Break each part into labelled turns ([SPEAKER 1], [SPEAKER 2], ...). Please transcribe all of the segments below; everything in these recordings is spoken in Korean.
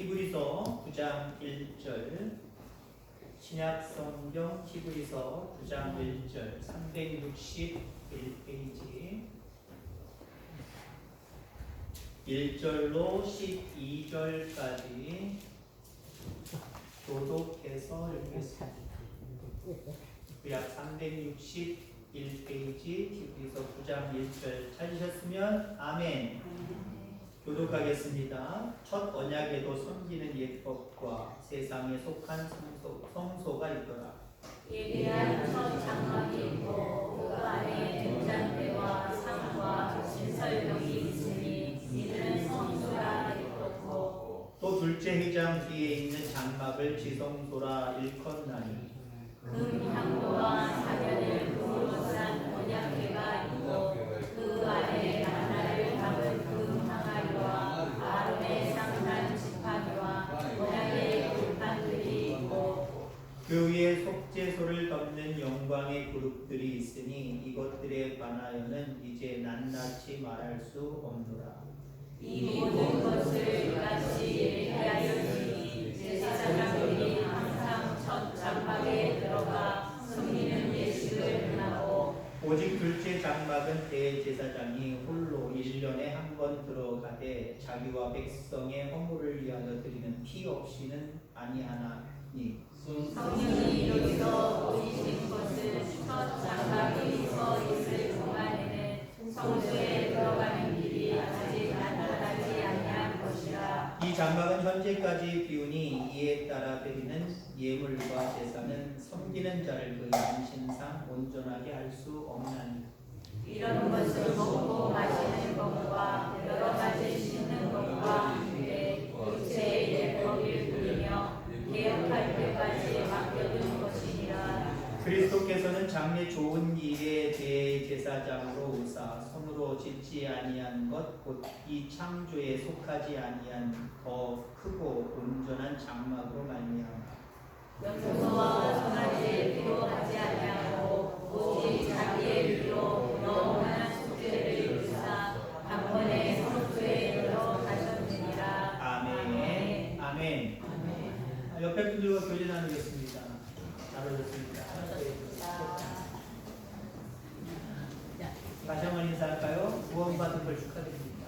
[SPEAKER 1] 히브리서 9장 1절, 신약성경 히브리서 9장 1절, 361페이지 1절로 12절까지 교독해서 읽겠습니다. 구약 361페이지 히브리서 9장 1절 찾으셨으면 아멘. 교독하겠습니다. 첫 언약에도 섬기는 예법과 세상에 속한 성소가 있더라.
[SPEAKER 2] 예배한 첫 장막이 있고 그 안에 등잔대와 상과 신설용이 있으니 이는 성소라 일컫고
[SPEAKER 1] 또 둘째 회장 뒤에 있는 장막을 지성소라 일컫나니
[SPEAKER 2] 금향로와 사면을 금으로 싼 언약궤가 있고 그 안에 만나를 담은 금항아리와 아론의 상단 지팡이와 언약의 불판들이 있고
[SPEAKER 1] 그 위에 속죄소를 덮는 영광의 그룹들이 있으니 이것들에 관하여는 이제 낱낱이 말할 수 없노라.
[SPEAKER 2] 이 모든 것을 같이 예배하였으니 제사장들이 항상 첫 장막에 들어가 섬기는 예식을 행하고
[SPEAKER 1] 오직 둘째 장막은 대제사장이 홀로 1년에 한 번 들어가되 자기와 백성의 허물을 위하여 드리는 피 없이는 아니하나니
[SPEAKER 2] 성령이 여기서 보이신 것은 첫 장막이 서 있을 동안에는 성소에 들어가는 길이 아직 나타나지 아니한 것이라.
[SPEAKER 1] 이 장막은 현재까지 비우니 이에 따라 드리는 예물과 제사는 섬기는 자를 그 양심상 온전하게 할 수 없나니
[SPEAKER 2] 이런 것을 먹고 마시는 것과 여러 가지 씻는 것과 함께 육체의 예법을 부리며 개혁할 때까지 맡겨둔 것이니라.
[SPEAKER 1] 그리스도께서는 장래 좋은 일에 대해 제사장으로 오사 손으로 짓지 아니한 것 곧 이 창조에 속하지 아니한 더 크고 온전한 장막으로 말미암아
[SPEAKER 2] 염소와 송아지의 피로 하지 아니하고 오직 자기의 피로 영원한 속죄를 이루사 단번에 성소에 들어가셨느니라.
[SPEAKER 1] 아멘. 아멘. 옆에 분들과 교제 나누겠습니다. 잘 오셨습니다. 다시 한번 인사할까요? 구원받은 걸 축하드립니다.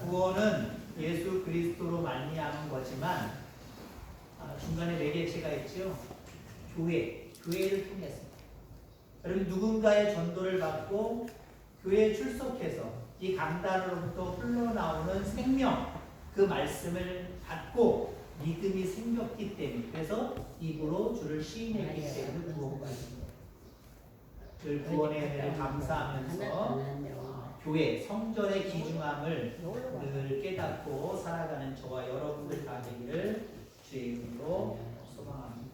[SPEAKER 1] 구원은 예수 그리스도로 말미암은 거지만 중간에 네 개체가 있죠. 교회를 통해서. 여러분 누군가의 전도를 받고 교회에 출석해서 이 강단으로부터 흘러나오는 생명 그 말씀을 받고 믿음이 생겼기 때문에 그래서 입으로 주를 시인했기 때문에 구원받은 거예요. 늘 구원의 은혜를 감사하면서 교회, 성전의 귀중함을 늘 깨닫고 살아가는 저와 여러분들 다 되기를 주의 이름으로 소망합니다.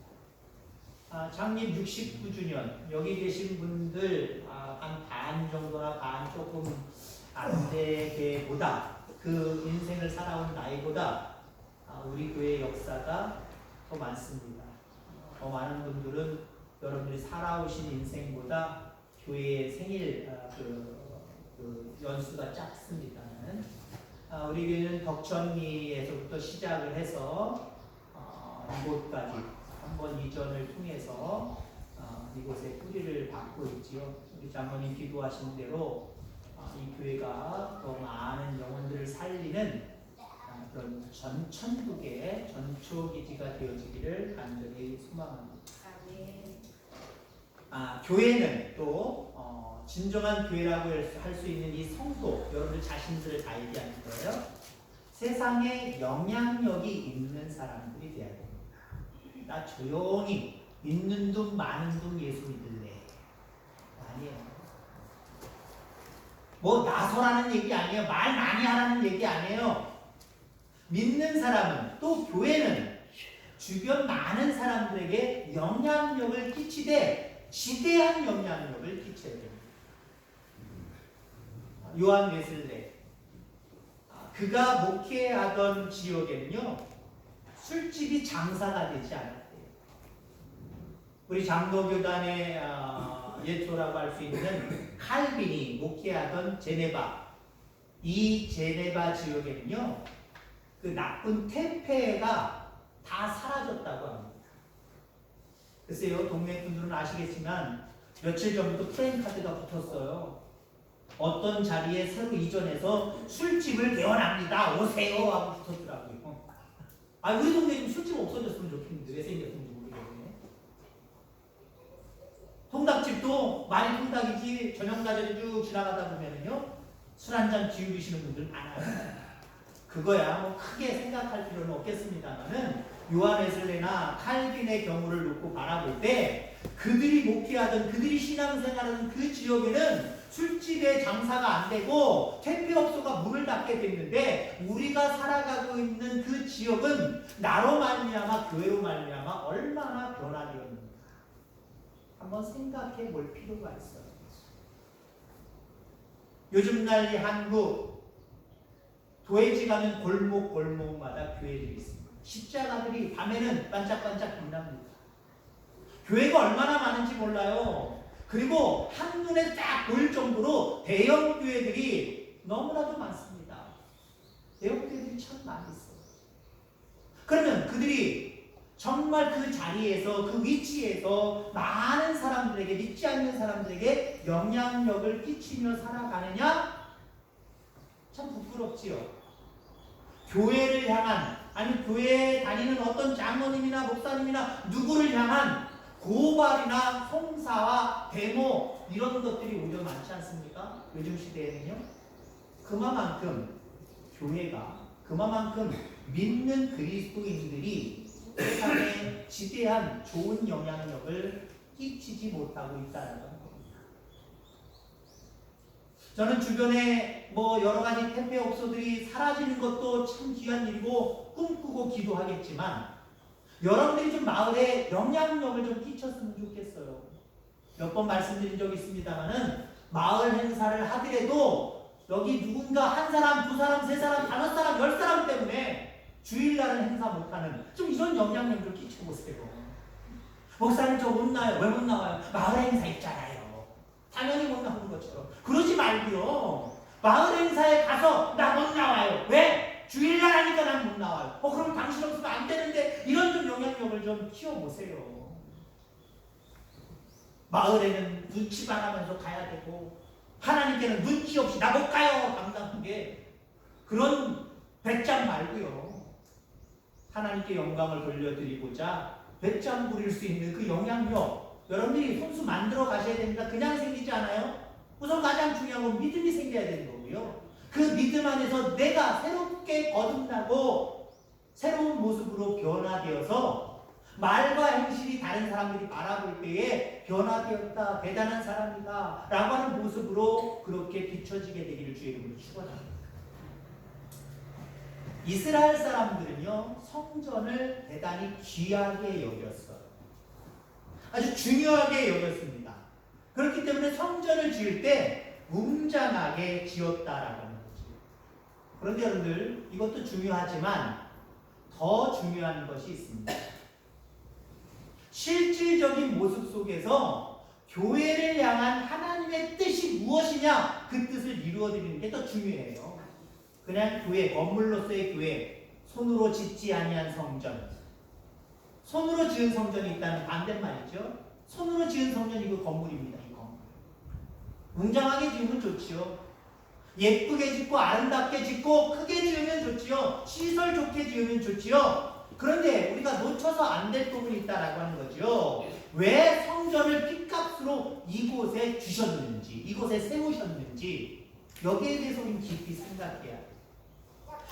[SPEAKER 1] 창립 69주년 여기 계신 분들 한 반 정도나 반 조금 안 되게보다 그 인생을 살아온 나이보다 우리 교회의 역사가 더 많습니다. 더 많은 분들은 여러분들이 살아오신 인생보다 교회의 생일 그 연수가 작습니다는 우리 교회는 덕천리에서부터 시작을 해서 이곳까지 한번 이전을 통해서 이곳에 뿌리를 받고 있지요. 우리 장로님 기도하신 대로 이 교회가 더 많은 영혼들을 살리는 그런 천국의 전초기지가 되어지기를 간절히 소망합니다. 교회는 또 진정한 교회라고 할 수 있는 이 성도 여러분들 자신들을 다 얘기하는 거예요. 세상에 영향력이 있는 사람들이 돼야 됩니다. 나 조용히 있는 둥 많은 둥 예수 믿을래. 아니에요. 뭐 나서라는 얘기 아니에요. 말 많이 하라는 얘기 아니에요. 믿는 사람은 또 교회는 주변 많은 사람들에게 영향력을 끼치되 지대한 영향력을 끼쳐야 됩니다. 요한 웨슬레 그가 목회하던 지역에는요 술집이 장사가 되지 않았대요. 우리 장로교단의 예초라고 할 수 있는 칼빈이 목회하던 제네바 이 이 제네바 지역에는요, 그 나쁜 퇴폐가 다 사라졌다고 합니다. 글쎄요, 동네 분들은 아시겠지만 며칠 전부터 프레임카드가 붙었어요. 어떤 자리에 새로 이전해서 술집을 개원합니다. 오세요 하고 붙었더라고요. 아, 우리 동네 좀 술집 없어졌으면 좋겠는데 왜 생겼는지 모르겠네. 통닭집도 많이 통닭이지 저녁가정에 쭉 지나가다 보면은요, 술 한잔 기울이시는 분들 많아요. 그거야 뭐 크게 생각할 필요는 없겠습니다만은 요한 웨슬레나 칼빈의 경우를 놓고 바라볼 때 그들이 목회하던 그들이 신앙생활하는 그 지역에는 술집의 장사가 안 되고 퇴폐업소가 문을 닫게 됐는데 우리가 살아가고 있는 그 지역은 나로 말미암아 교회로 말미암아 얼마나 변화되었는가 한번 생각해 볼 필요가 있어요. 요즘 날 이 한국 도해지 가는 골목마다 교회들이 있습니다. 십자가들이 밤에는 반짝반짝 빛납니다. 교회가 얼마나 많은지 몰라요. 그리고 한눈에 딱 보일 정도로 대형 교회들이 너무나도 많습니다. 대형 교회들이 참 많이 있어요. 그러면 그들이 정말 그 자리에서 그 위치에서 많은 사람들에게 믿지 않는 사람들에게 영향력을 끼치며 살아가느냐? 참 부끄럽지요. 교회를 향한 아니 교회에 다니는 어떤 장로님이나 목사님이나 누구를 향한 고발이나 송사와 데모 이런 것들이 오히려 많지 않습니까? 요즘 시대에는요. 그만큼 교회가 그만큼 믿는 그리스도인들이 세상에 지대한 좋은 영향력을 끼치지 못하고 있다는 겁니다. 저는 주변에 뭐 여러 가지 퇴폐업소들이 사라지는 것도 참 귀한 일이고 꿈꾸고 기도하겠지만 여러분들이 좀 마을에 영향력을 좀 끼쳤으면 좋겠어요. 몇 번 말씀드린 적이 있습니다만은 마을 행사를 하더라도 여기 누군가 한 사람, 두 사람, 세 사람, 다섯 사람, 열 사람 때문에 주일날은 행사 못하는 좀 이런 영향력 좀 끼쳐보세요. 목사님 저 못 나요. 왜 못 나와요? 마을 행사 있잖아요. 당연히 못 나오는 것처럼 그러지 말고요. 마을 행사에 가서 나 못 나와요. 왜? 주일날 하니까 난 못 나와요. 그럼 당신 없으면 안 되는데 이런 좀 영향력을 좀 키워보세요. 마을에는 눈치 봐가면서 가야 되고 하나님께는 눈치 없이 나 못 가요 당당하게 그런 배짱 말고요. 하나님께 영광을 돌려드리고자 배짱 부릴 수 있는 그 영향력 여러분들이 손수 만들어 가셔야 됩니다. 그냥 생기지 않아요. 우선 가장 중요한 건 믿음이 생겨야 되는 거고요. 그 믿음 안에서 내가 새롭게 거듭나고 새로운 모습으로 변화되어서 말과 행실이 다른 사람들이 바라볼 때에 변화되었다, 대단한 사람이다 라고 하는 모습으로 그렇게 비춰지게 되기를 주의 이름으로 축원합니다. 이스라엘 사람들은요 성전을 대단히 귀하게 여겼어요. 아주 중요하게 여겼습니다. 그렇기 때문에 성전을 지을 때 웅장하게 지었다라고 하는 거죠. 그런데 여러분들 이것도 중요하지만 더 중요한 것이 있습니다. 실질적인 모습 속에서 교회를 향한 하나님의 뜻이 무엇이냐 그 뜻을 이루어드리는 게 더 중요해요. 그냥 교회, 건물로서의 교회, 손으로 짓지 아니한 성전, 손으로 지은 성전이 있다는 반대말이죠. 손으로 지은 성전이 그 건물입니다. 이 건물. 웅장하게 지으면 좋지요. 예쁘게 짓고 아름답게 짓고 크게 지으면 좋지요. 시설 좋게 지으면 좋지요. 그런데 우리가 놓쳐서 안 될 부분이 있다라고 하는 거죠. 왜 성전을 핏값으로 이곳에 주셨는지, 이곳에 세우셨는지 여기에 대해서 우리는 깊이 생각해야 돼요.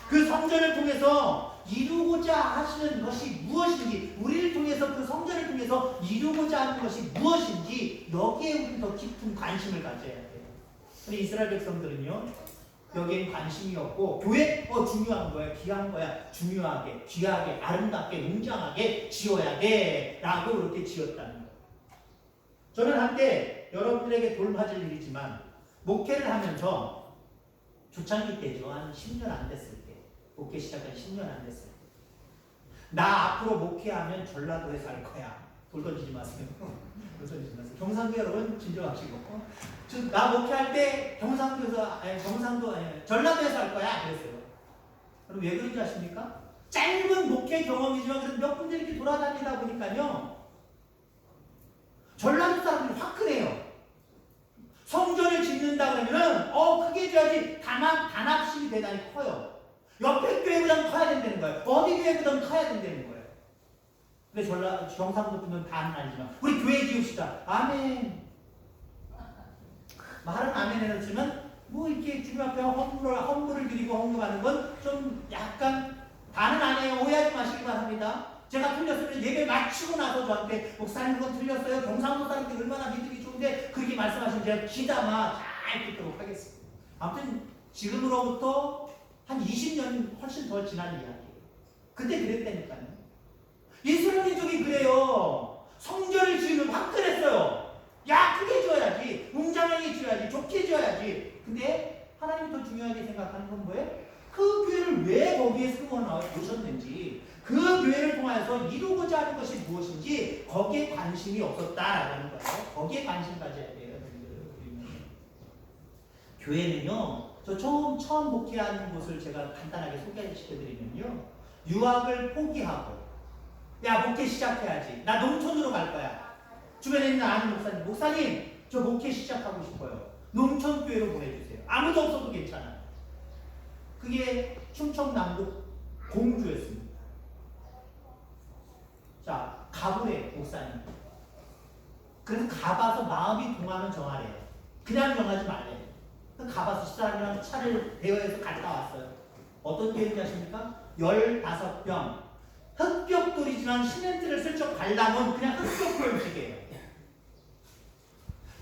[SPEAKER 1] 그 성전을 통해서 이루고자 하시는 것이 무엇인지, 우리를 통해서 그 성전을 통해서 이루고자 하는 것이 무엇인지 여기에 우리는 더 깊은 관심을 가져야 돼요. 근데 이스라엘 백성들은요 여기엔 관심이 없고 교회 중요한 거야, 귀한 거야, 중요하게, 귀하게, 아름답게, 웅장하게 지어야 돼 라고 그렇게 지었다는 거예요. 저는 한때 여러분들에게 돌맞을 일이지만 목회를 하면서 초창기 때죠. 한 10년 안 됐을 때 목회 시작한 10년 안 됐을 때 나 앞으로 목회하면 전라도에 살 거야. 돌 던지지 마세요. 돌 던지지 마세요. 경상도 여러분 진정하시고. 나 목회할 때 전라도에서 할 거야 그랬어요. 그럼 왜 그런지 아십니까? 짧은 목회 경험이지만 그래도 몇 군데 이렇게 돌아다니다 보니까요. 전라도 사람들이 화끈해요. 성전을 짓는다 그러면은 크게 줘야지 단합식이 대단히 커요. 옆에 교회보다 커야 된다는 거예요. 어디 교회보다 커야 된다는 거예요. 근데 경상도 분은 다는 아니지만 우리 교회 지읍시다. 아멘. 말은 아멘 해놓지만 뭐 이렇게 주님 앞에 헌물을 드리고 헌금하는 건 좀 약간 다는 아니에요. 오해하지 마시기 바랍니다. 제가 틀렸으면 예배 마치고 나서 저한테 목사님 그거 틀렸어요. 경상도 사람들이 얼마나 믿음이 좋은데 그렇게 말씀하시면 제가 귀담아 잘 듣도록 하겠습니다. 아무튼 지금으로부터 한 20년 훨씬 더 지난 이야기예요. 그때 그랬다니까요. 이스라엘 민족이 그래요. 성전을 지으면 화끈했어요. 야 크게 지어야지, 웅장하게 지어야지, 좋게 지어야지. 근데 하나님이 더 중요하게 생각하는 건 뭐예요? 그 교회를 왜 거기에 세워놓으셨는지, 그 교회를 통해서 이루고자 하는 것이 무엇인지 거기에 관심이 없었다라는 거예요. 거기에 관심 가져야 돼요. 교회는요, 저 처음 목회하는 곳을 제가 간단하게 소개시켜드리면요, 유학을 포기하고 야 목회 시작해야지, 나 농촌으로 갈 거야. 주변에 있는 아는 목사님 저 목회 시작하고 싶어요. 농촌교회로 보내주세요. 아무도 없어도 괜찮아요. 그게 충청남도 공주였습니다. 자, 가보래 목사님. 그래서 가봐서 마음이 동하면 정하래요. 그냥 정하지 말래요. 가봐서 집사람이랑 차를 대여해서 갔다 왔어요. 어떤 교회인지 아십니까? 15병 흑벽돌이지만 시멘트를 슬쩍 발라놓은 그냥 흑벽돌식이에요.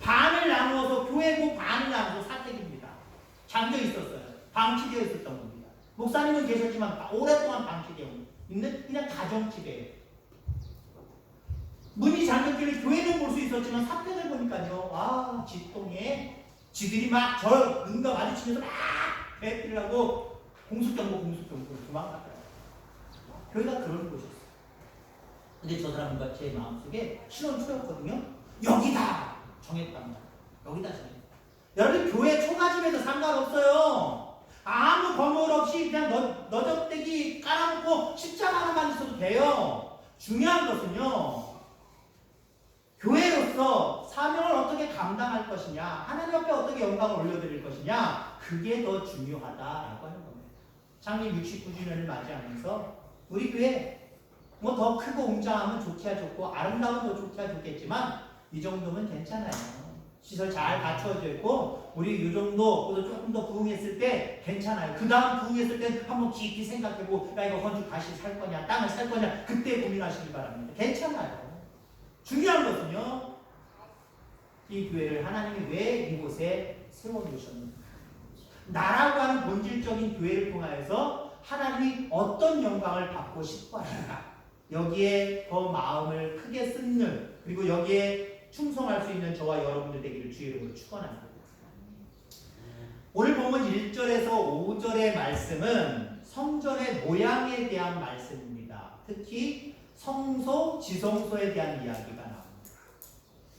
[SPEAKER 1] 반을 나누어서 교회고 반을 나누어서 사택입니다. 잠겨 있었어요. 방치되어 있었던 겁니다. 목사님은 계셨지만 오랫동안 방치되어 있는 그냥 가정집이에요. 문이 잠겼길래 교회는 볼 수 있었지만 사택을 보니까요. 지똥에 지들이 막 저 눈과 마주치면서 막 배필을 하고 공수경보 도망갔어요. 교회가 그런 곳이었어요. 근데 저 사람과 제 마음속에 신혼 초였거든요. 여기다! 정했답니다. 여기다 정했다. 여러분 교회 초가집에도 상관없어요. 아무 건물 없이 그냥 너적대기 깔아놓고 십자가 하나만 있어도 돼요. 중요한 것은요, 교회로서 사명을 어떻게 감당할 것이냐, 하나님 앞에 어떻게 영광을 올려드릴 것이냐, 그게 더 중요하다라고 하는 겁니다. 창립 69주년을 맞이하면서 우리 교회 뭐 더 크고 웅장하면 좋기야 좋고 아름다우면 더 좋기야 좋겠지만 이 정도면 괜찮아요. 시설 잘 갖춰져 있고 우리 이 정도 조금 더 부흥했을 때 괜찮아요. 그 다음 부흥했을 때 한번 깊이 생각해보고 야 이거 건축 다시 살 거냐 땅을 살 거냐 그때 고민하시기 바랍니다. 괜찮아요. 중요한 것은요, 이 교회를 하나님이 왜 이곳에 세워두셨는가, 나라고 하는 본질적인 교회를 통하여서 하나님이 어떤 영광을 받고 싶어 하신가, 여기에 더 마음을 크게 쓰는, 그리고 여기에 충성할 수 있는 저와 여러분들 되기를 주의 이름으로 축원합니다. 오늘 본문 1절에서 5절의 말씀은 성전의 모양에 대한 말씀입니다. 특히 성소, 지성소에 대한 이야기가 나옵니다.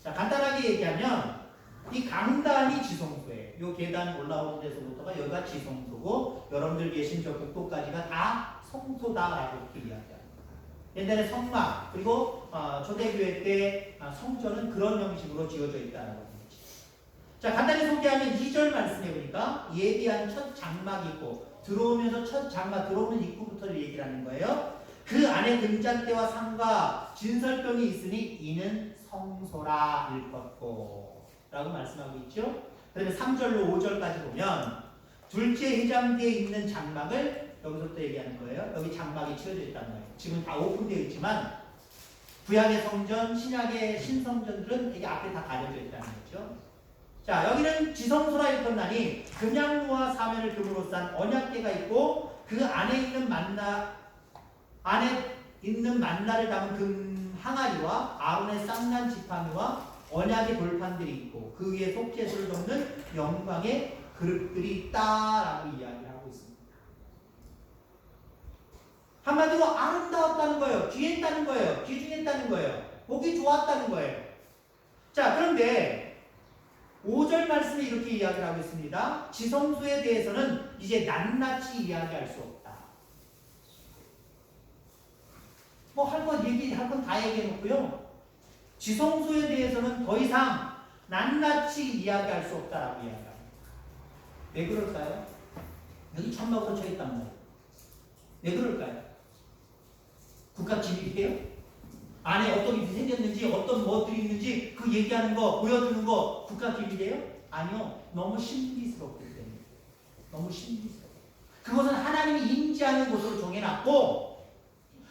[SPEAKER 1] 자, 간단하게 얘기하면 이 강단이 지성소예요. 이 계단 올라오는 데서부터가 여기가 지성소고 여러분들 계신 저 복도까지가 다 성소다라고 이렇게 이야기합니다. 옛날에 성막, 그리고 초대교회 때 성전은 그런 형식으로 지어져 있다는 거죠. 자, 간단히 소개하면 2절 말씀해 보니까 예비한 첫 장막이 있고, 들어오면서 첫 장막, 들어오는 입구부터를 얘기를 하는 거예요. 그 안에 등잔대와 상과 진설병이 있으니 이는 성소라 일컫고 라고 말씀하고 있죠. 그다음에 3절로 5절까지 보면 둘째 회장대에 있는 장막을 여기서부터 얘기하는 거예요. 여기 장막이 치어져 있다는 거예요. 지금 다 오픈되어 있지만 구약의 성전, 신약의 신성전들은 이게 앞에 다 가려져 있다는 거죠. 자, 여기는 지성소라 일컫나니 금양로와 사면을 금으로 싼 언약궤가 있고 그 안에 있는 만나를 담은 금 항아리와 아론의 쌍난 지팡이와 언약의 돌판들이 있고 그 위에 속죄소를 덮는 영광의 그릇들이 있다라고 이야기를 하고 있습니다. 한마디로 아름다웠다는 거예요. 귀했다는 거예요. 귀중했다는 거예요. 보기 좋았다는 거예요. 자, 그런데 5절 말씀에 이렇게 이야기를 하고 있습니다. 지성소에 대해서는 이제 낱낱이 이야기할 수 없다. 뭐 할 건 얘기할 건 다 얘기해 놓고요. 지성소에 대해서는 더 이상 낱낱이 이야기할 수 없다라고 이야기합니다. 왜 그럴까요? 여기 천막으로 쳐 있단 말이에요. 왜 그럴까요? 국가 기밀이에요? 안에 어떤 일이 생겼는지, 어떤 것들이 있는지 그 얘기하는 거, 보여주는 거 국가 기밀이에요? 아니요. 너무 신비스럽기 때문에. 너무 신비스러워. 그것은 하나님이 임재하는 곳으로 정해놨고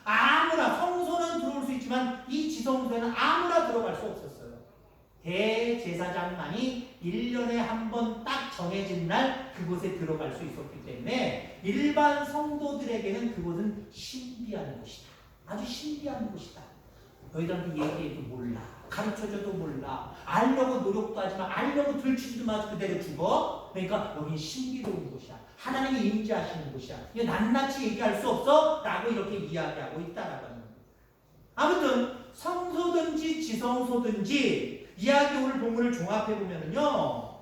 [SPEAKER 1] 아무나, 성소는 들어올 수 있지만 이 지성소에는 아무나 들어갈 수 없었어요. 대제사장만이 1년에 한 번 딱 정해진 날 그곳에 들어갈 수 있었기 때문에 일반 성도들에게는 그곳은 신비한 곳이다. 아주 신비한 곳이다. 너희들한테 얘기해도 몰라. 가르쳐줘도 몰라. 알려고 노력도 하지만 알려고 들추지도 마서 그대로 죽어. 그러니까 여긴 신비로운 곳이야. 하나님이 임재하시는 곳이야. 이거 낱낱이 얘기할 수 없어? 라고 이렇게 이야기하고 있다라고 하는 겁니다. 아무튼 성소든지 지성소든지 이야기 오늘 본문을 종합해보면요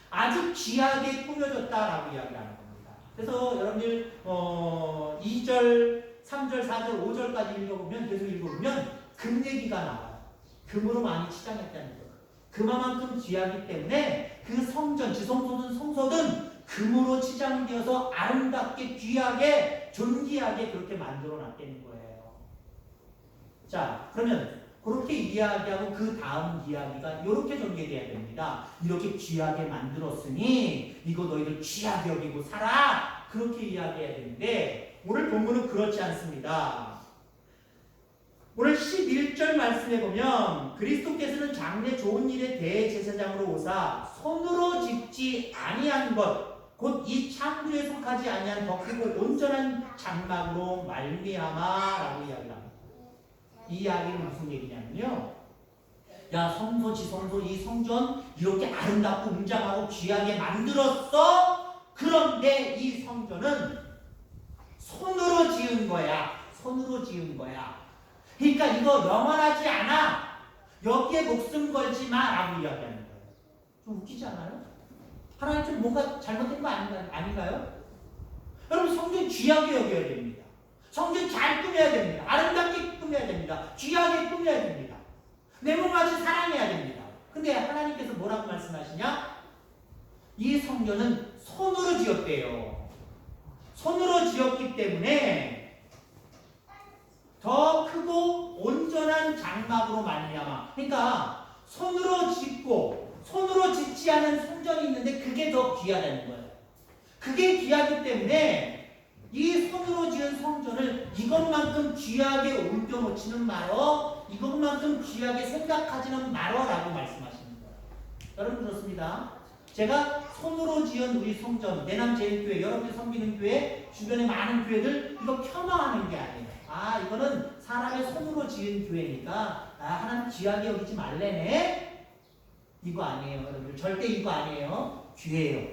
[SPEAKER 1] 아주 귀하게 꾸며졌다라고 이야기하는 겁니다. 그래서 여러분들 2절, 3절, 4절, 5절까지 읽어보면 계속 읽어보면 금 얘기가 나와요. 금으로 많이 치장했다는 거예요. 그만큼 귀하기 때문에 그 성전, 지성소든 성소든 금으로 치장되어서 아름답게 귀하게 존귀하게 그렇게 만들어 놨다는 거예요. 자, 그러면 그렇게 이야기하고 그 다음 이야기가 이렇게 전개돼야 됩니다. 이렇게 귀하게 만들었으니 이거 너희들 귀하게 여기고 살아. 그렇게 이야기해야 되는데 오늘 본문은 그렇지 않습니다. 오늘 11절 말씀해 보면 그리스도께서는 장래 좋은 일의 대제사장으로 오사 손으로 짓지 아니한 것 곧 이 창조에 속하지 아니한 더 크고 온전한 장막으로 말미암아라고 이야기합니다. 이 이야기는 무슨 얘기냐면요. 야, 성소, 지성소, 이 성전 이렇게 아름답고 웅장하고 귀하게 만들었어. 그런데 이 성전은 손으로 지은 거야. 손으로 지은 거야. 그러니까 이거 영원하지 않아. 여기에 목숨 걸지 마. 라고 이야기하는 거예요. 좀 웃기지 않아요? 하나님 좀 뭔가 잘못된 거 아닌가요? 여러분 성전 귀하게 여겨야 됩니다. 성전 잘 꾸며야 됩니다. 아름답게 꾸며야 됩니다. 귀하게 꾸며야 됩니다. 내 몸같이 사랑해야 됩니다. 근데 하나님께서 뭐라고 말씀하시냐? 이 성전은 손으로 지었대요. 손으로 지었기 때문에 더 크고 온전한 장막으로 말미암아. 그러니까 손으로 짓고 손으로 짓지 않은 성전이 있는데 그게 더 귀하다는 거예요. 그게 귀하기 때문에 이 손으로 지은 성전을 이것만큼 귀하게 옮겨놓지는 말어. 이것만큼 귀하게 생각하지는 말어라고 말씀하시는 거예요. 여러분 그렇습니다. 제가 손으로 지은 우리 성전, 내남제일교회, 여러분이 섬기는 교회, 주변의 많은 교회들 이거 폄하하는 게 아니에요. 아, 이거는 사람의 손으로 지은 교회니까 하나님 귀하게 여기지 말래네. 이거 아니에요, 여러분들. 절대 이거 아니에요. 귀해요.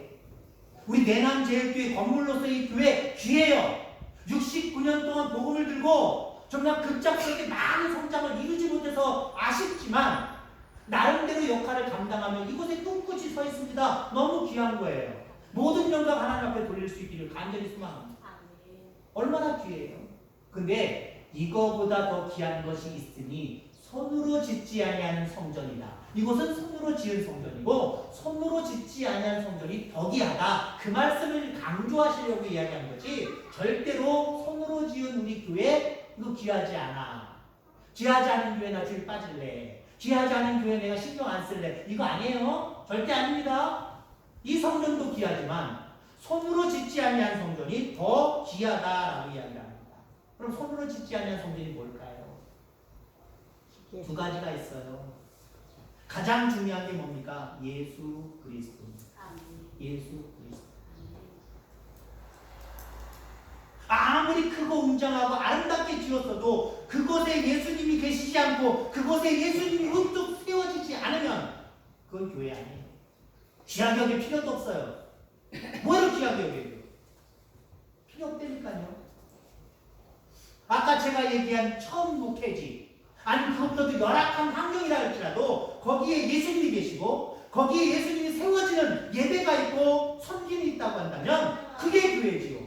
[SPEAKER 1] 우리 내남제일교회 건물로서의 교회 귀해요. 69년 동안 복음을 들고 정말 급작스럽게 많은 성장을 이루지 못해서 아쉽지만 나름대로 역할을 감당하며 이곳에 꿋꿋이 서 있습니다. 너무 귀한 거예요. 모든 영광 하나님 앞에 돌릴 수 있기를 간절히 소망합니다. 얼마나 귀해요. 근데 이거보다 더 귀한 것이 있으니 손으로 짓지 아니하는 성전이다. 이곳은 손으로 지은 성전이고 손으로 짓지 아니한 성전이 더 귀하다. 그 말씀을 강조하시려고 이야기한 거지 절대로 손으로 지은 우리 교회 이거 귀하지 않아. 귀하지 않은 교회 나 줄 빠질래. 귀하지 않은 교회 내가 신경 안 쓸래. 이거 아니에요. 절대 아닙니다. 이 성전도 귀하지만 손으로 짓지 아니한 성전이 더 귀하다라고 이야기를 합니다. 그럼 손으로 짓지 아니한 성전이 뭘까요? 두 가지가 있어요. 가장 중요한 게 뭡니까? 예수 그리스도. 예수 그리스도. 아무리 크고 웅장하고 아름답게 지었어도 그곳에 예수님이 계시지 않고 그곳에 예수님이 우뚝 세워지지 않으면 그건 교회 아니에요. 귀하게 여길 필요도 없어요. 뭐로 귀하게 여겨요? 필요 없다니까요. 아까 제가 얘기한 처음 목회지, 아니 그것보다도 열악한 환경이라 할지라도 거기에 예수님이 계시고 거기에 예수님이 세워지는 예배가 있고 섬김이 있다고 한다면 그게 교회지요.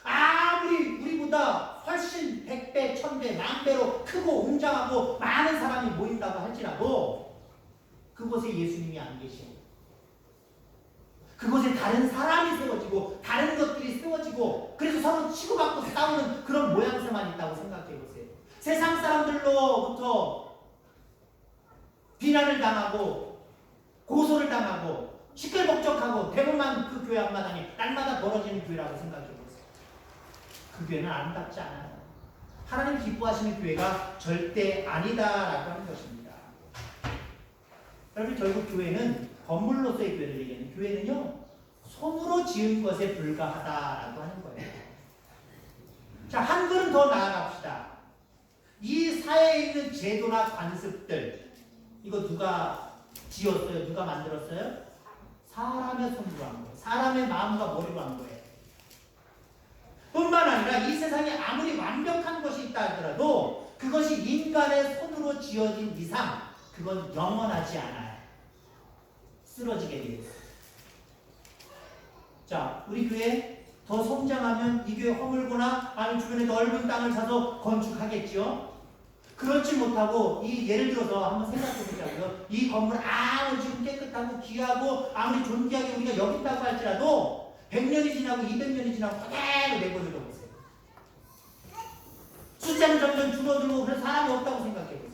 [SPEAKER 1] 아무리 우리보다 훨씬 100배, 1000배, 만배로 크고 웅장하고 많은 사람이 모인다고 할지라도 그곳에 예수님이 안 계시고 그곳에 다른 사람이 세워지고 다른 것들이 세워지고 그래서 서로 치고받고 싸우는 그런 모양새만 있다고 생각해보세요. 세상 사람들로부터 비난을 당하고 고소를 당하고 시끌벅적하고 대문만 그 교회 앞마당에 날마다 벌어지는 교회라고 생각해보세요. 그 교회는 아름답지 않아요. 하나님 기뻐하시는 교회가 절대 아니다라고 하는 것입니다. 여러분 결국 교회는 건물로서의 교회를 얘기하는 교회는요 손으로 지은 것에 불과하다라고 하는 거예요. 자, 한 걸음 더 나아갑시다. 이 사회에 있는 제도나 관습들 이거 누가 지었어요? 누가 만들었어요? 사람의 손으로 한 거예요. 사람의 마음과 머리로 한 거예요. 뿐만 아니라 이 세상에 아무리 완벽한 것이 있다 하더라도 그것이 인간의 손으로 지어진 이상 그건 영원하지 않아요. 쓰러지게 돼요. 자, 우리 교회 더 성장하면 이 교회 허물거나 아니면 주변에 넓은 땅을 사서 건축하겠죠. 그렇지 못하고 이 예를 들어서 한번 생각해 보자고요. 이 건물 아무리 지금 깨끗하고 귀하고 아무리 존귀하게 우리가 여긴다고 할지라도 100년이 지나고 200년이 지나고 그대로 내버려 보세요. 숫자는 점점 줄어들고 그래서 사람이 없다고 생각해 보세요.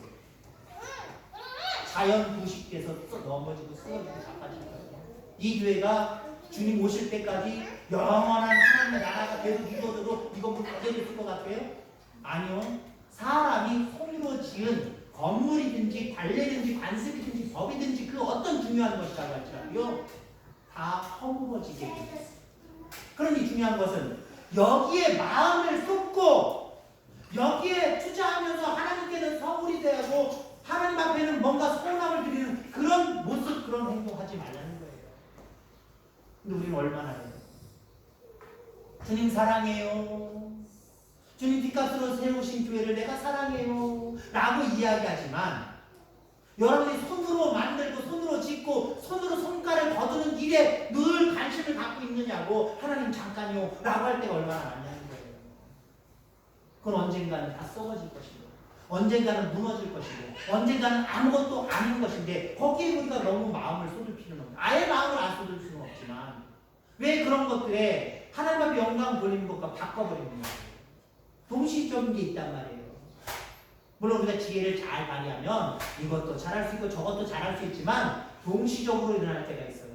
[SPEAKER 1] 자연 부식돼서 넘어지고 쓰러지고 자빠질 거예요. 이 교회가 주님 오실 때까지 영원한 하나님의 나라가 계속 이루어져도 이거 뭐 그대로 있을 것 같아요? 아니요. 사람이 손으로 지은 건물이든지 관례든지 관습이든지 법이든지 그 어떤 중요한 것이라고 할지라도요 다 허물어지게 돼요. 그러니 중요한 것은 여기에 마음을 쏟고 여기에 투자하면서 하나님께는 서울이 되고 하나님 앞에는 뭔가 소원함을 드리는 그런 모습, 그런 행동하지 말라는 거예요. 근데 우리는 얼마나 해요? 주님 사랑해요. 주님 빚값으로 세우신 교회를 내가 사랑해요. 라고 이야기하지만 여러분이 손으로 만들고 손으로 짓고 손으로 손가락을 거두는 일에 늘 관심을 갖고 있느냐고 하나님 잠깐요. 라고 할 때가 얼마나 많냐는 거예요. 그건 언젠가는 다 썩어질 것이고 언젠가는 무너질 것이고 언젠가는 아무것도 아닌 것인데 거기에 우리가 너무 마음을 쏟을 필요는 없어요. 아예 마음을 안 쏟을 수는 없지만 왜 그런 것들에 하나님 앞에 영광 돌리는 것과 바꿔버리는 거예요. 동시적인 게 있단 말이에요. 물론 우리가 지혜를 잘 발휘하면 이것도 잘할 수 있고 저것도 잘할 수 있지만 동시적으로 일어날 때가 있어요.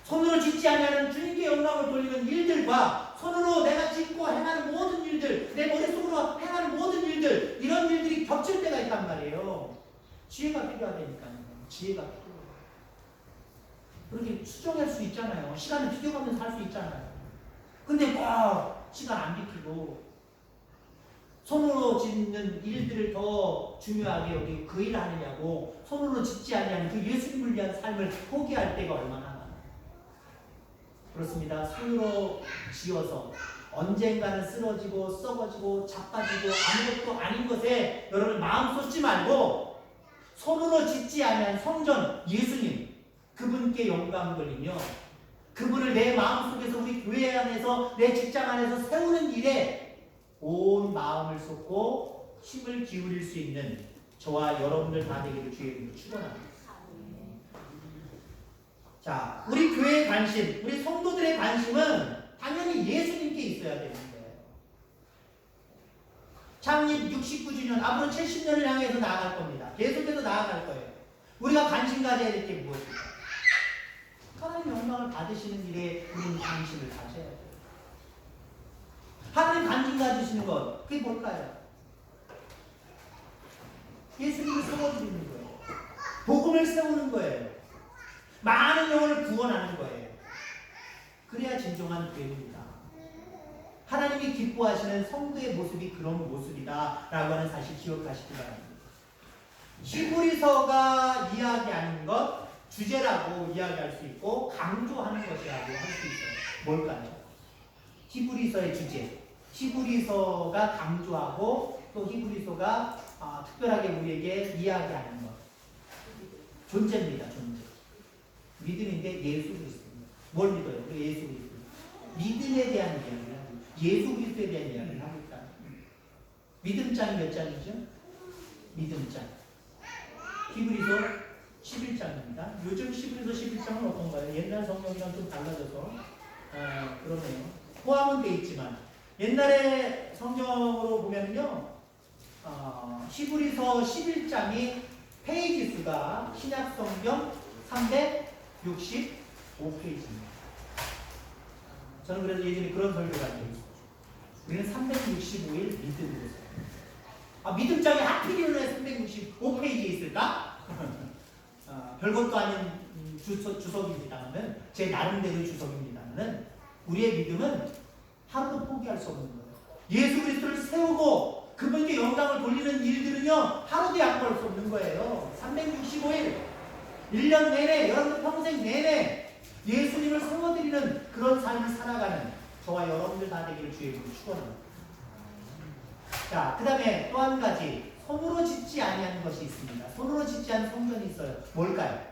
[SPEAKER 1] 손으로 짓지 않으면 주님께 영광을 돌리는 일들과 손으로 내가 짓고 행하는 모든 일들, 내 머릿속으로 행하는 모든 일들, 이런 일들이 겹칠 때가 있단 말이에요. 지혜가 필요하다니까요. 지혜가 필요해요. 그렇게 수정할 수 있잖아요. 시간을 비켜가면서 할 수 있잖아요. 근데 시간 안 비키고 손으로 짓는 일들을 더 중요하게 여기고 그 일을 하느냐고 손으로 짓지 아니하는 그 예수님을 위한 삶을 포기할 때가 얼마나 많아요. 그렇습니다. 손으로 지어서 언젠가는 쓰러지고 썩어지고 자빠지고 아무것도 아닌 것에 여러분 마음 쏟지 말고 손으로 짓지 아니한 성전 예수님 그분께 영광 돌리며 그분을 내 마음속에서 우리 교회 안에서 내 직장 안에서 세우는 일에 온 마음을 쏟고 힘을 기울일 수 있는 저와 여러분들 다 되기를 주의 이름으로 축원합니다. 자, 우리 교회의 관심, 우리 성도들의 관심은 당연히 예수님께 있어야 되는 거예요. 창립 69주년, 앞으로 70년을 향해서 나아갈 겁니다. 계속해서 나아갈 거예요. 우리가 관심 가져야 될 게 무엇일까? 하나님 영광을 받으시는 일에 우리는 관심을 가져야 돼요. 하나님 관심 가지시는 것, 그게 뭘까요? 예수님을 세워드리는 거예요. 복음을 세우는 거예요. 많은 영혼을 구원하는 거예요. 그래야 진정한 교회입니다. 하나님이 기뻐하시는 성도의 모습이 그런 모습이다 라고 하는 사실 기억하시기 바랍니다. 히브리서가 이야기하는 것, 주제라고 이야기할 수 있고 강조하는 것이라고 할 수 있어요. 뭘까요? 히브리서의 주제, 히브리서가 강조하고 또 히브리서가 특별하게 우리에게 이야기하는 것. 존재입니다. 존재. 믿음인데 예수 그리스도입니다. 뭘 믿어요? 우리 예수 그리스도. 믿음에 대한 이야기를 하고 예수 그리스도에 대한 이야기를 하고 있다. 믿음장이 몇 장이죠? 믿음장. 히브리서 11장입니다. 요즘 히브리서 11장은 어떤가요? 옛날 성경이랑 좀 달라져서 그러네요. 포함은 돼 있지만 옛날에 성경으로 보면요, 히브리서 11장이 페이지 수가 신약 성경 365페이지입니다. 저는 그래서 예전에 그런 설교를 한 적이 있어요. 우리는 365일 믿음으로 살아요. 믿음장이 하필이면 왜 365페이지에 있을까? 별것도 아닌 주석입니다만은, 제 나름대로의 주석입니다만은, 우리의 믿음은 하루도 포기할 수 없는 거예요. 예수 그리스도를 세우고 그분께 영광을 돌리는 일들은요, 하루도 양보할 수 없는 거예요. 365일, 1년 내내, 여러분 평생 내내 예수님을 세워드리는 그런 삶을 살아가는 저와 여러분들 다 되기를 주의 이름으로 축원합니다. 자, 그 다음에 또 한 가지, 손으로 짓지 아니하는 것이 있습니다. 손으로 짓지 않은 성전이 있어요. 뭘까요?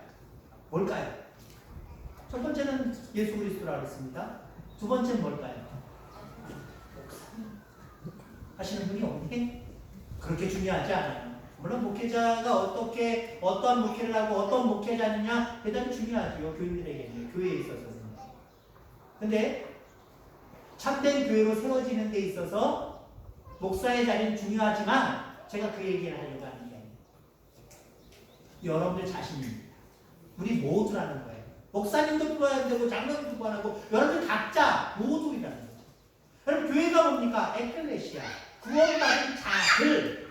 [SPEAKER 1] 뭘까요? 첫 번째는 예수 그리스도라고 했습니다. 두 번째는 뭘까요? 하시는 분이 없니? 그렇게 중요하지 않아요. 물론 목회자가 어떠한 목회를 하고 어떤 목회자느냐 대단히 중요하죠. 교인들에게는, 교회에 있어서는. 근데 참된 교회로 세워지는 데 있어서 목사의 자리는 중요하지만 제가 그 얘기를 하려고 하는 게 아니에요. 여러분들 자신입니다. 우리 모두라는 거예요. 목사님도 구해야 되고 장로님도 구하고 여러분들 각자 모두이라는 거죠. 여러분 교회가 뭡니까? 에클레시아. 구원받은 자들.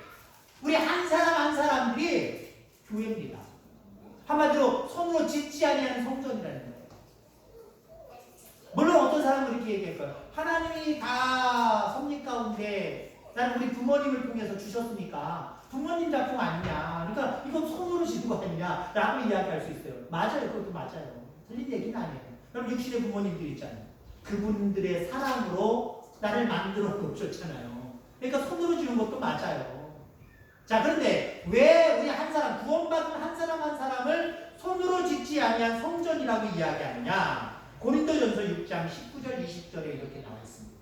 [SPEAKER 1] 우리 한 사람 한 사람들이 교회입니다. 한마디로 손으로 짓지 아니하는 성전이라는 거예요. 물론 어떤 사람은 이렇게 얘기할 거예요. 하나님이 다 섭리 가운데 나는 우리 부모님을 통해서 주셨으니까 부모님 작품 아니냐. 그러니까 이건 손으로 지은 거 아니냐. 라고 이야기할 수 있어요. 맞아요. 그것도 맞아요. 틀린 얘기는 아니에요. 그럼 육신의 부모님들 있잖아요. 그분들의 사랑으로 나를 만들어 놓으셨잖아요. 그러니까 손으로 지은 것도 맞아요. 자, 그런데 왜 우리 한 사람, 구원받은 한 사람 한 사람을 손으로 짓지 아니한 성전이라고 이야기하느냐? 고린도전서 6장 19절 20절에 이렇게 나와 있습니다.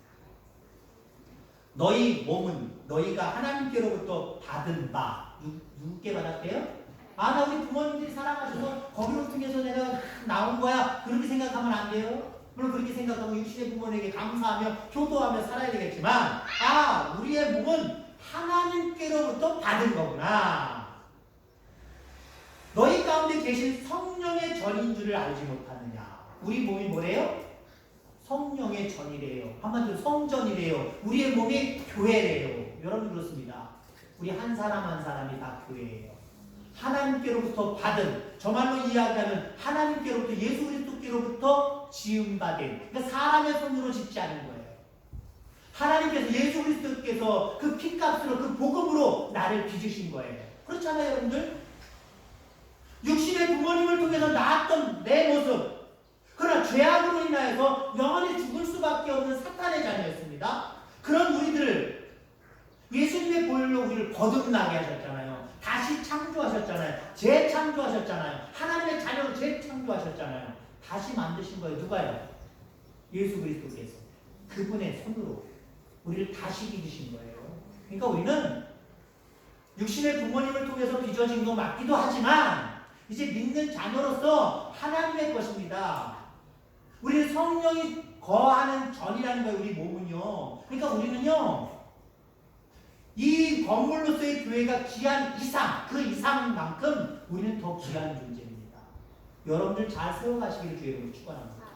[SPEAKER 1] 너희 몸은 너희가 하나님께로부터 받은 바. 누구께 받았대요? 나 우리 부모님들이 사랑하셔서 거기로 통해서 내가 나온 거야. 그렇게 생각하면 안 돼요. 물론 그렇게 생각하고 육신의 부모에게 감사하며 효도하며 살아야 되겠지만, 우리의 몸은 하나님께로부터 받은 거구나. 너희 가운데 계신 성령의 전인 줄을 알지 못하느냐. 우리 몸이 뭐래요? 성령의 전이래요. 한마디로 성전이래요. 우리의 몸이 교회래요. 여러분 그렇습니다. 우리 한 사람 한 사람이 다 교회예요. 하나님께로부터 받은, 저말로 이야기하면 하나님께로부터, 예수 그리스도께로부터 지음받은, 그러니까 사람의 손으로 짓지 않은 거예요. 하나님께서, 예수 그리스도께서 그 피값으로, 그 복음으로 나를 빚으신 거예요. 그렇잖아요, 여러분들? 육신의 부모님을 통해서 낳았던 내 모습, 그러나 죄악으로 인하여서 영원히 죽을 수밖에 없는 사탄의 자녀였습니다. 그런 우리들을 예수님의 보혈로 우리를 거듭나게 하셨잖아요. 다시 창조하셨잖아요. 재창조하셨잖아요. 하나님의 자녀로 재창조하셨잖아요. 다시 만드신 거예요. 누가요? 예수 그리스도께서 그분의 손으로 우리를 다시 빚으신 거예요. 그러니까 우리는 육신의 부모님을 통해서 빚어진 거 맞기도 하지만 이제 믿는 자녀로서 하나님의 것입니다. 우리는 성령이 거하는 전이라는 거예요. 우리 몸은요. 그러니까 우리는요, 이 건물로서의 교회가 귀한 이상, 그 이상만큼 우리는 더 귀한 존재입니다. 여러분들 잘 세워가시기를 주의로 축원합니다.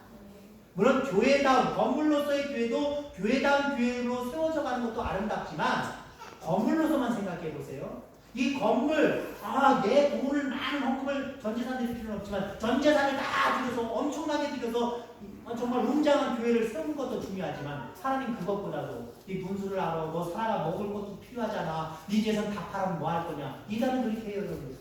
[SPEAKER 1] 물론 교회다운, 건물로서의 교회도 교회다운 교회로 세워져 가는 것도 아름답지만 건물로서만 생각해 보세요. 이 건물, 내 돈을 많은 헌금을 전 재산 드릴 필요는 없지만 전 재산을 다 들여서 엄청나게 들여서 정말 웅장한 교회를 세우는 것도 중요하지만 하나님 그것보다도 이 분수를 알아, 너 살아가 먹을 것도 필요하잖아. 네 재산 다 팔아면 뭐 할 거냐. 이단은 그렇게 해요, 여러분.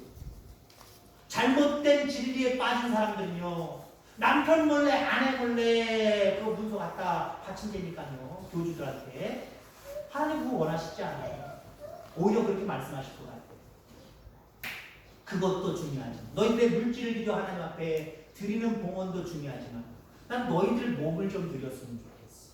[SPEAKER 1] 잘못된 진리에 빠진 사람들은요, 남편 몰래 아내 몰래 그 문서 갖다 바친다니까요. 교주들한테. 하나님 그거 원하시지 않아요. 오히려 그렇게 말씀하실 것 같아요. 그것도 중요하지. 너희들의 물질을 드려 하나님 앞에 드리는 봉헌도 중요하지만 난 너희들 몸을 좀 드렸으면 좋겠어.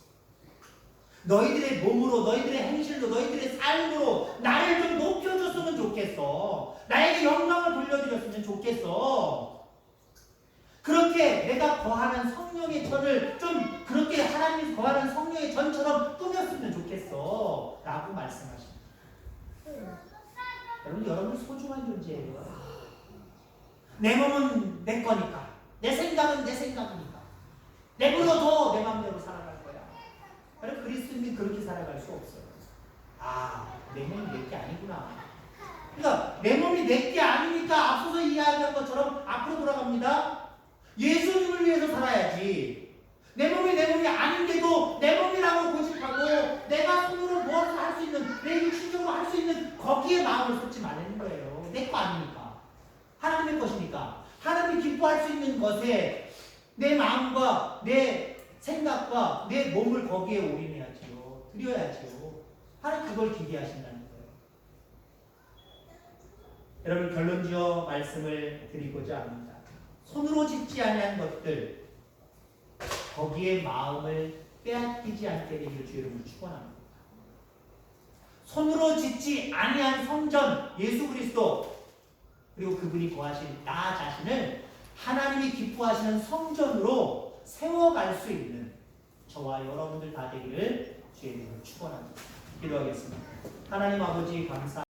[SPEAKER 1] 너희들의 몸으로, 너희들의 행실로, 너희들의 삶으로 나를 좀 높여줬으면 좋겠어. 나에게 영광을 돌려드렸으면 좋겠어. 그렇게 내가 거하는 성령의 전을 좀 그렇게 하나님이 거하는 성령의 전처럼 꾸몄으면 좋겠어. 라고 말씀하십니다. 여러분 소중한 존재예요. 내 몸은 내 거니까. 내 생각은 내 생각이니까. 내버려둬 내 마음대로 살아갈 거야. 여러분 그리스도인은 그렇게 살아갈 수 없어요. 내 몸이 내 게 아니구나. 그러니까 내 몸이 내 게 아니니까 앞서서 이야기한 것처럼 앞으로 돌아갑니다. 예수님을 위해서 살아야지. 내 몸이 아닌데도 내 몸이라고 고집하고 내가 손으로 무엇을 할 수 있는, 내 육신적으로 할 수 있는 거기에 마음을 쏟지 말라는 거예요. 내 거 아니니까. 하나님의 것이니까. 하나님이 기뻐할 수 있는 것에 내 마음과 내 생각과 내 몸을 거기에 올인해야지요. 드려야지요. 하나님 그걸 기대하신다는 거예요. 여러분 결론지어 말씀을 드리고자 합니다. 손으로 짓지 아니한 것들 거기에 마음을 빼앗기지 않게 되기를 주의 이름으로 축원합니다. 손으로 짓지 아니한 성전 예수 그리스도 그리고 그분이 거하신 나 자신을 하나님이 기뻐하시는 성전으로 세워갈 수 있는 저와 여러분들 다 되기를 주의 이름으로 축원합니다. 기도하겠습니다. 하나님 아버지 감사.